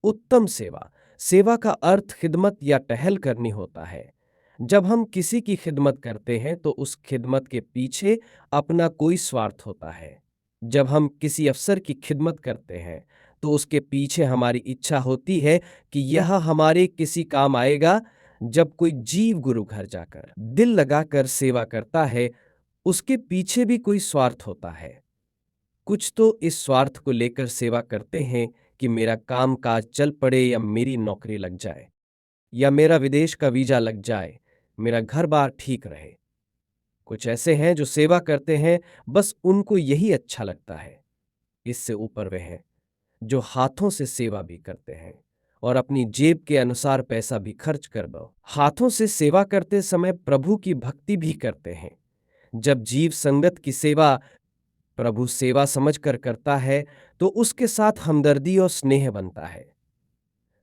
उत्तम सेवा। सेवा का अर्थ खिदमत या टहल करनी होता है। जब हम किसी की खिदमत करते हैं तो उस खिदमत के पीछे अपना कोई स्वार्थ होता है। जब हम किसी अफसर की खिदमत करते हैं तो उसके पीछे हमारी इच्छा होती है कि यह हमारे किसी काम आएगा। जब कोई जीव गुरु घर जाकर दिल लगाकर सेवा करता है, उसके पीछे भी कोई स्वार्थ होता है। कुछ तो इस स्वार्थ को लेकर सेवा करते हैं कि मेरा काम काज चल पड़े या मेरी नौकरी लग जाए या मेरा विदेश का वीजा लग जाए, मेरा घर बार ठीक रहे। कुछ ऐसे हैं जो सेवा करते हैं बस उनको यही अच्छा लगता है। इससे ऊपर वे हैं जो हाथों से सेवा भी करते हैं और अपनी जेब के अनुसार पैसा भी खर्च कर दो। हाथों से सेवा करते समय प्रभु की भक्ति भी करते हैं। जब जीव संगत की सेवा प्रभु सेवा समझकर करता है तो उसके साथ हमदर्दी और स्नेह बनता है।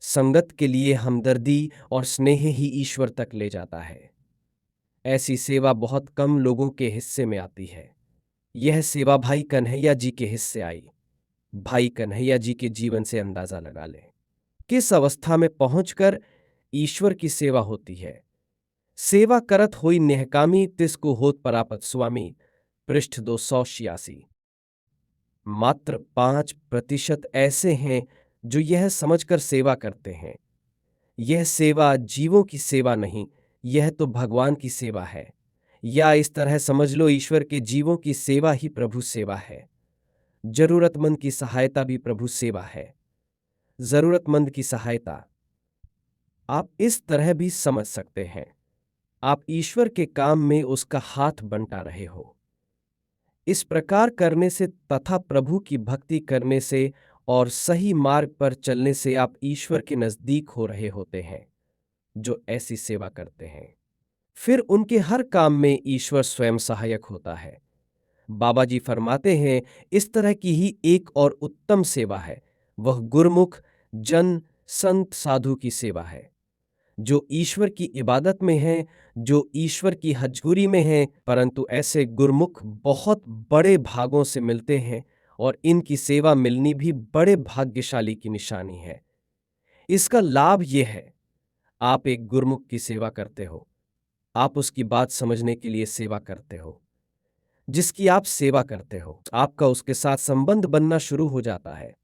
संगत के लिए हमदर्दी और स्नेह ही ईश्वर तक ले जाता है। ऐसी सेवा बहुत कम लोगों के हिस्से में आती है। यह सेवा भाई कन्हैया जी के हिस्से आई। भाई कन्हैया जी के जीवन से अंदाजा लगा लें किस अवस्था में पहुंचकर ईश्वर की सेवा होती है। सेवा करत होई नेहकामी तिसको होत परापत स्वामी, पृष्ठ 286। मात्र 5% ऐसे हैं जो यह समझकर सेवा करते हैं। यह सेवा जीवों की सेवा नहीं, यह तो भगवान की सेवा है। या इस तरह समझ लो, ईश्वर के जीवों की सेवा ही प्रभु सेवा है। जरूरतमंद की सहायता भी प्रभु सेवा है। जरूरतमंद की सहायता आप इस तरह भी समझ सकते हैं, आप ईश्वर के काम में उसका हाथ बंटा रहे हो। इस प्रकार करने से तथा प्रभु की भक्ति करने से और सही मार्ग पर चलने से आप ईश्वर के नजदीक हो रहे होते हैं। जो ऐसी सेवा करते हैं फिर उनके हर काम में ईश्वर स्वयं सहायक होता है। बाबा जी फरमाते हैं, इस तरह की ही एक और उत्तम सेवा है, वह गुरमुख जन संत साधु की सेवा है। जो ईश्वर की इबादत में हैं, जो ईश्वर की हजूरी में हैं, परंतु ऐसे गुरमुख बहुत बड़े भागों से मिलते हैं और इनकी सेवा मिलनी भी बड़े भाग्यशाली की निशानी है। इसका लाभ यह है, आप एक गुरमुख की सेवा करते हो, आप उसकी बात समझने के लिए सेवा करते हो। जिसकी आप सेवा करते हो आपका उसके साथ संबंध बनना शुरू हो जाता है।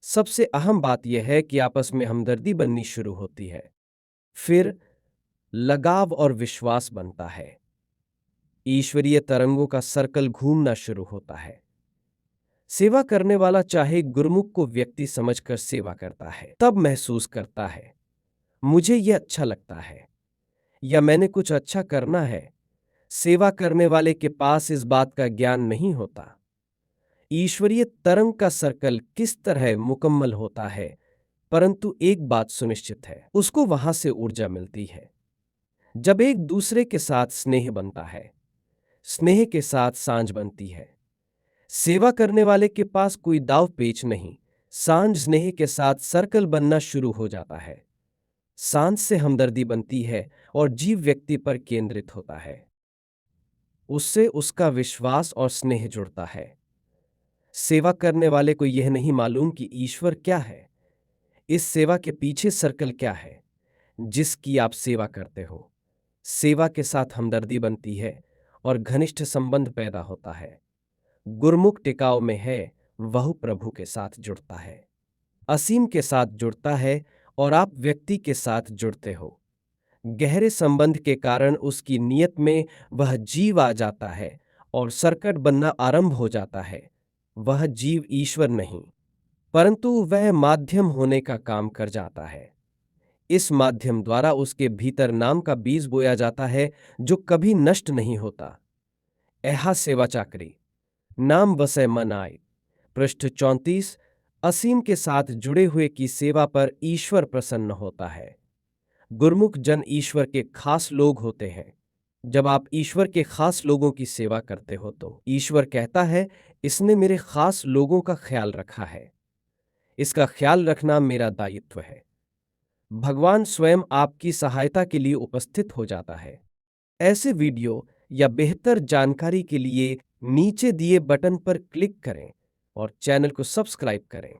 सबसे अहम बात यह है कि आपस में हमदर्दी बननी शुरू होती है। फिर लगाव और विश्वास बनता है। ईश्वरीय तरंगों का सर्कल घूमना शुरू होता है। सेवा करने वाला चाहे गुरमुख को व्यक्ति समझकर सेवा करता है, तब महसूस करता है मुझे यह अच्छा लगता है या मैंने कुछ अच्छा करना है। सेवा करने वाले के पास इस बात का ज्ञान नहीं होता। ईश्वरीय तरंग का सर्कल किस तरह मुकम्मल होता है, परंतु एक बात सुनिश्चित है, उसको वहां से ऊर्जा मिलती है। जब एक दूसरे के साथ स्नेह बनता है, स्नेह के साथ सांझ बनती है। सेवा करने वाले के पास कोई दाव पेच नहीं, सांझ स्नेह के साथ सर्कल बनना शुरू हो जाता है। सांझ से हमदर्दी बनती है और जीव व्यक्ति पर केंद्रित होता है। उससे उसका विश्वास और स्नेह जुड़ता है। सेवा करने वाले को यह नहीं मालूम कि ईश्वर क्या है, इस सेवा के पीछे सर्कल क्या है जिसकी आप सेवा करते हो। सेवा के साथ हमदर्दी बनती है और घनिष्ठ संबंध पैदा होता है। गुरमुख टिकाव में है, वह प्रभु के साथ जुड़ता है, असीम के साथ जुड़ता है और आप व्यक्ति के साथ जुड़ते हो। गहरे संबंध के कारण उसकी नीयत में वह जीव आ जाता है और सर्कट बनना आरंभ हो जाता है। वह जीव ईश्वर नहीं, परंतु वह माध्यम होने का काम कर जाता है। इस माध्यम द्वारा उसके भीतर नाम का बीज बोया जाता है जो कभी नष्ट नहीं होता। ऐहा सेवा चाकरी नाम बसे मन आए, पृष्ठ 34। असीम के साथ जुड़े हुए की सेवा पर ईश्वर प्रसन्न होता है। गुरमुख जन ईश्वर के खास लोग होते हैं। जब आप ईश्वर के खास लोगों की सेवा करते हो तो ईश्वर कहता है, इसने मेरे खास लोगों का ख्याल रखा है, इसका ख्याल रखना मेरा दायित्व है। भगवान स्वयं आपकी सहायता के लिए उपस्थित हो जाता है। ऐसे वीडियो या बेहतर जानकारी के लिए नीचे दिए बटन पर क्लिक करें और चैनल को सब्सक्राइब करें।